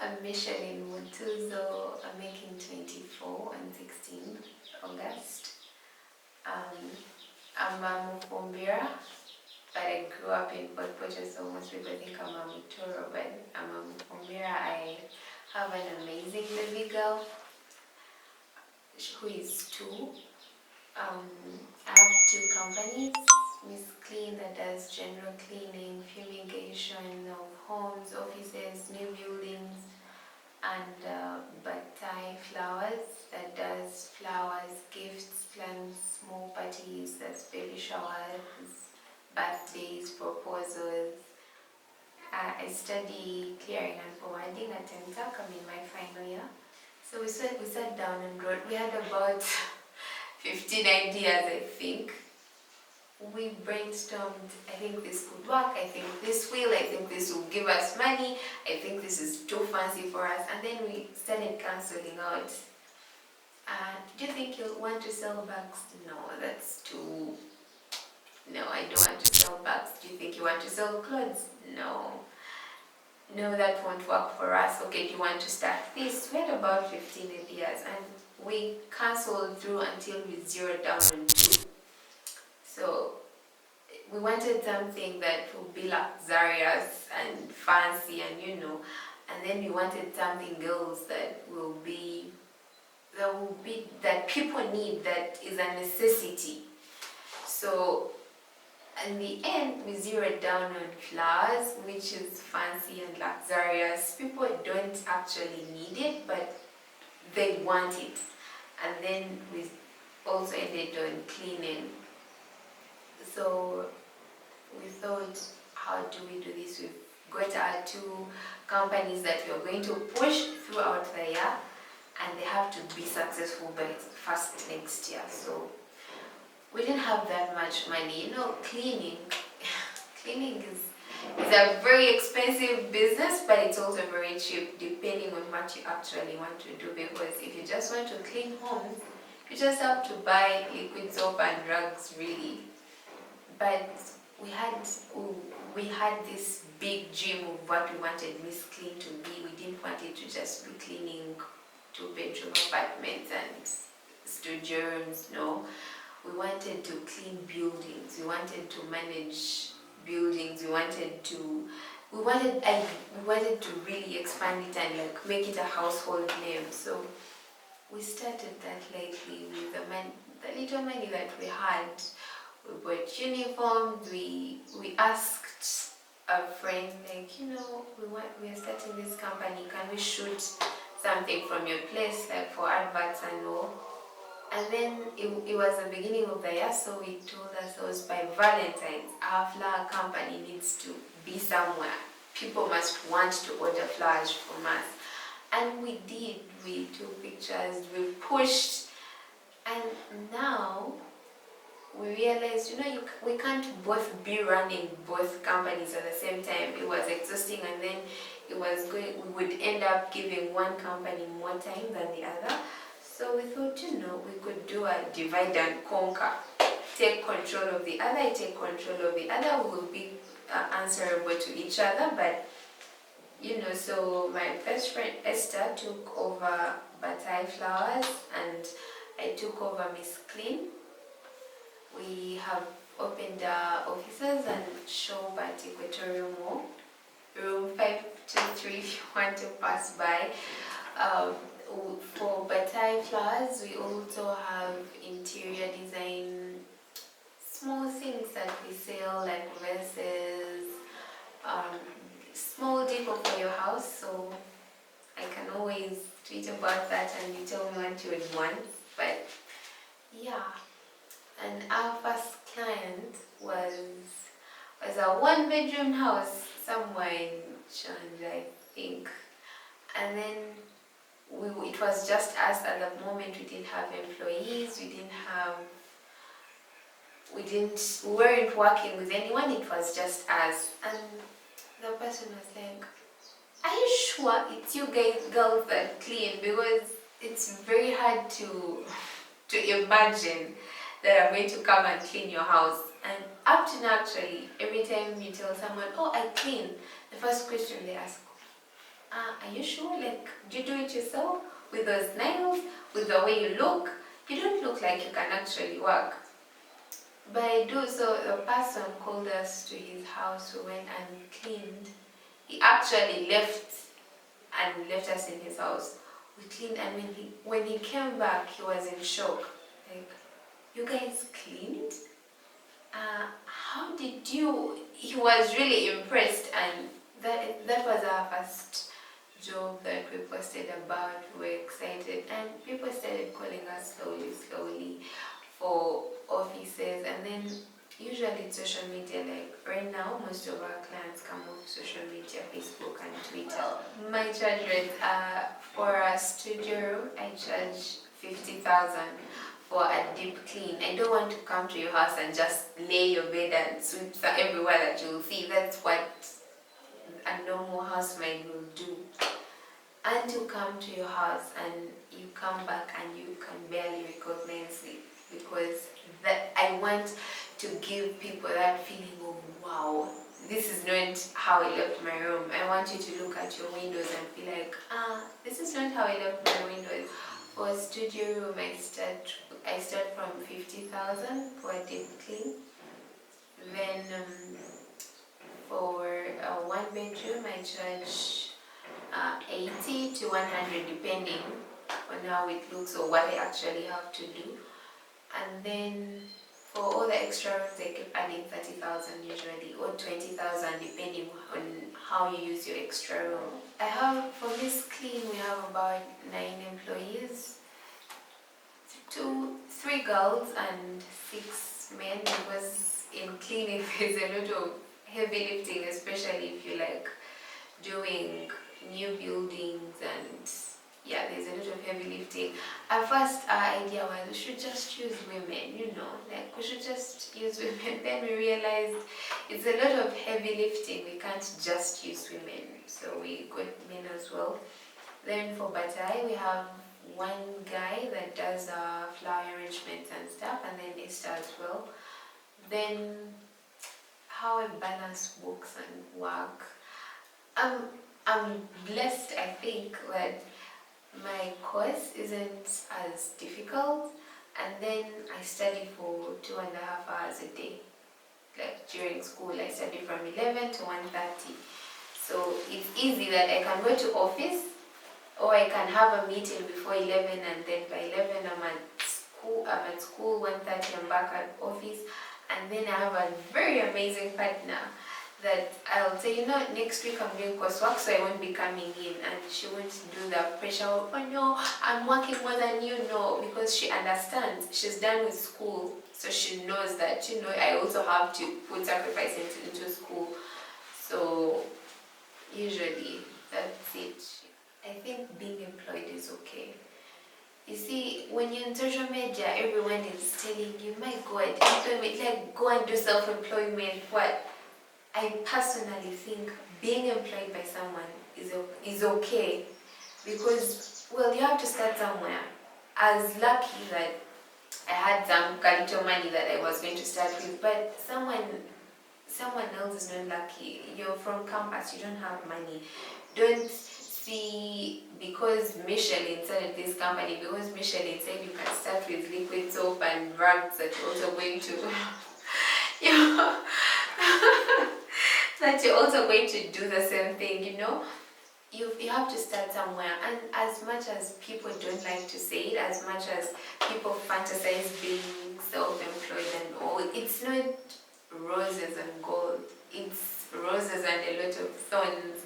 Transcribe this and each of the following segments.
I'm Misheline Mutuzo. I'm making 24 on 16th August. I'm a Mufumbira, but I grew up in Port Portal, so most people think I'm a Mutoro, but I'm a Mufumbira. I have an amazing baby girl who is 2. I have 2 companies. Misheline that does general cleaning, fumigation of homes, offices, new buildings, and Batai Flowers that does flowers, gifts, plans, small parties, that's baby showers, birthdays, proposals. I study clearing and forwarding at MAK. I'm in my final year. So we sat down and wrote. We had about 15 ideas, I think. We brainstormed, I think this could work, I think this will, I think this will give us money, I think this is too fancy for us, and then we started cancelling out. Do you think you'll want to sell bags? No, that's too... No, I don't want to sell bags. Do you think you want to sell clothes? No. No, that won't work for us. Okay, do you want to start this? We had about 15 ideas, and we cancelled through until we zeroed down on 2. So we wanted something that would be luxurious and fancy, and then we wanted something else that that people need, that is a necessity. So in the end, we zeroed down on flowers, which is fancy and luxurious. People don't actually need it, but they want it. And then we also ended on cleaning. So we thought, how do we do this? We've got our 2 companies that we are going to push throughout the year, and they have to be successful by first next year. So we didn't have that much money. Cleaning is a very expensive business, but it's also very cheap depending on what you actually want to do. Because if you just want to clean homes, you just have to buy liquid soap and rugs, really. But we had this big dream of what we wanted Misheline to be. We didn't want it to just be cleaning 2-bedroom apartments and studio rooms. No, we wanted to clean buildings. We wanted to manage buildings. We wanted to really expand it and make it a household name. So we started that lately with the little money that we had. We bought uniforms. We asked a friend, we are starting this company. Can we shoot something from your place, for adverts and all? And then it was the beginning of the year, so we told ourselves by Valentine's, our flower company needs to be somewhere. People must want to order flowers from us. And we did. We took pictures, we pushed, and now we realized, we can't both be running both companies at the same time. It was exhausting, and then we would end up giving one company more time than the other. So we thought, we could do a divide and conquer. Take control of the other, I take control of the other. We will be answerable to each other, but so my best friend Esther took over Batai Flowers, and I took over Misheline. We have opened our offices and shop at Equatorial Mall, room 523 if you want to pass by. For Batai Flowers, we also have interior design, small things that we sell, like vases, small decor for your house. So I can always tweet about that and you tell me what you would want. But yeah. And our first client was a 1-bedroom house somewhere in Chanja, I think. And then it was just us at the moment. We didn't have employees. We weren't working with anyone. It was just us. And the person was like, "Are you sure it's you girls that clean? Because it's very hard to imagine that I'm going to come and clean your house." And up to now, actually, every time you tell someone, "Oh, I clean," the first question they ask, are you sure? Like, do you do it yourself? With those nails, with the way you look, you don't look like you can actually work. But I do. So the person called us to his house. We went and cleaned. He actually left us in his house. We cleaned, and when he came back, he was in shock. Like, you guys cleaned? How did you? He was really impressed, and that was our first job that we posted about. We were excited, and people started calling us slowly for offices, and then usually it's social media. Like right now, most of our clients come off social media, Facebook and Twitter. My charge rates are for a studio. I charge 50,000 for a deep clean. I don't want to come to your house and just lay your bed and sweep everywhere that you'll see. That's what a normal housemaid will do. And to come to your house and you come back and you can barely recognize it, because I want to give people that feeling of, wow, this is not how I left my room. I want you to look at your windows and be like, this is not how I left my windows. For a studio room, I start from 50,000 for a deep clean. Then for a one bedroom, I charge 80 to 100 depending on how it looks or what I actually have to do. And then for all the extra rooms, I keep adding 30,000 usually, or 20,000 depending on how you use your extra room. For this clean, we have about 9 employees, 3 girls and 6 men, because in cleaning there's a lot of heavy lifting, especially if you like doing new buildings, and yeah, there's a lot of heavy lifting. At first our idea was we should just use women, like we should just use women. Then we realized it's a lot of heavy lifting, we can't just use women, so we got men as well. Then for Batai, we have one guy that does flower arrangements and stuff, and then Esther as well. Then how I balance books and work. I'm blessed, I think, that my course isn't as difficult, and then I study for 2.5 hours a day. Like during school, I study from 11 to 1:30. So it's easy that I can go to office, or I can have a meeting before 11, and then by 11 I'm at school 1:30, I'm back at office. And then I have a very amazing partner that I'll say, next week I'm doing coursework, so I won't be coming in, and she won't do the pressure of, oh no, I'm working more than you, no, because she understands. She's done with school, so she knows that, I also have to put sacrifice into school. So usually that's it. I think being employed is okay. You see, when you're in social media, everyone is telling you, my God, employment, like go and do self-employment. What? I personally think being employed by someone is okay, because, well, you have to start somewhere. I was lucky that I had some little money that I was going to start with, but someone else is not lucky. You're from campus, you don't have money. Don't see, because Misheline started this company, because Misheline said you can start with liquid soap and rags that you're also going to that you're also going to do the same thing, you have to start somewhere. And as much as people don't like to say it, as much as people fantasize being self-employed and all, it's not roses and gold. It's roses and a lot of thorns.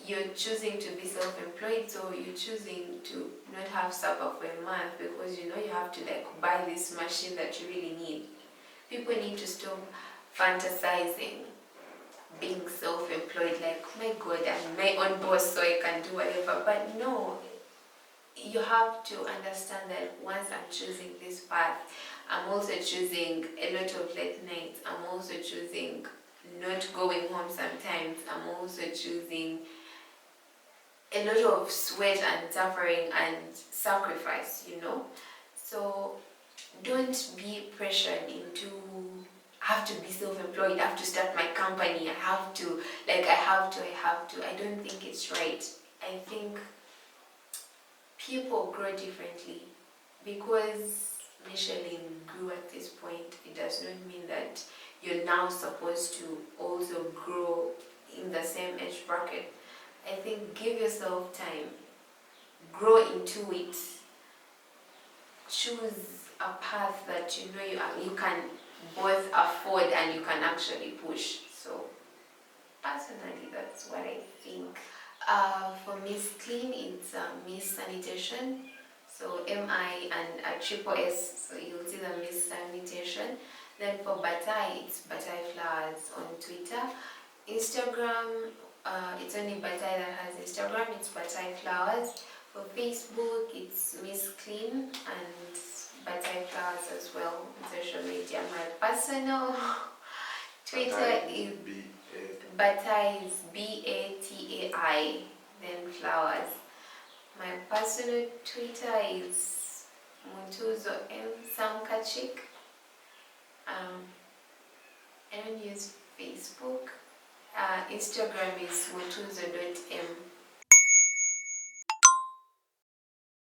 You're choosing to be self-employed, so you're choosing to not have supper for a month, because you have to buy this machine that you really need. People need to stop fantasizing being self-employed, like, my God, I'm my own boss, so I can do whatever. But no, you have to understand that once I'm choosing this path, I'm also choosing a lot of late nights. I'm also choosing not going home sometimes. I'm also choosing a lot of sweat and suffering and sacrifice, So don't be pressured into have to be self-employed, I have to start my company, I have to. I don't think it's right. I think people grow differently. Because Misheline grew at this point, it does not mean that you're now supposed to also grow in the same age bracket. I think give yourself time, grow into it, choose a path that you know you can both afford and you can actually push. So personally, that's what I think. For Miss Clean, it's Miss Sanitation. So MI and a triple S. So you'll see the Miss Sanitation. Then for Batai, it's Batai Flowers on Twitter. Instagram, it's only Batai that has Instagram. It's Batai Flowers. For Facebook, it's Miss Clean and Batai Flowers as well on social media. My personal Twitter is Batai is Batai, then Flowers. My personal Twitter is Mutuzo M Samkachik. I don't use Facebook. Instagram is mutuzo.m.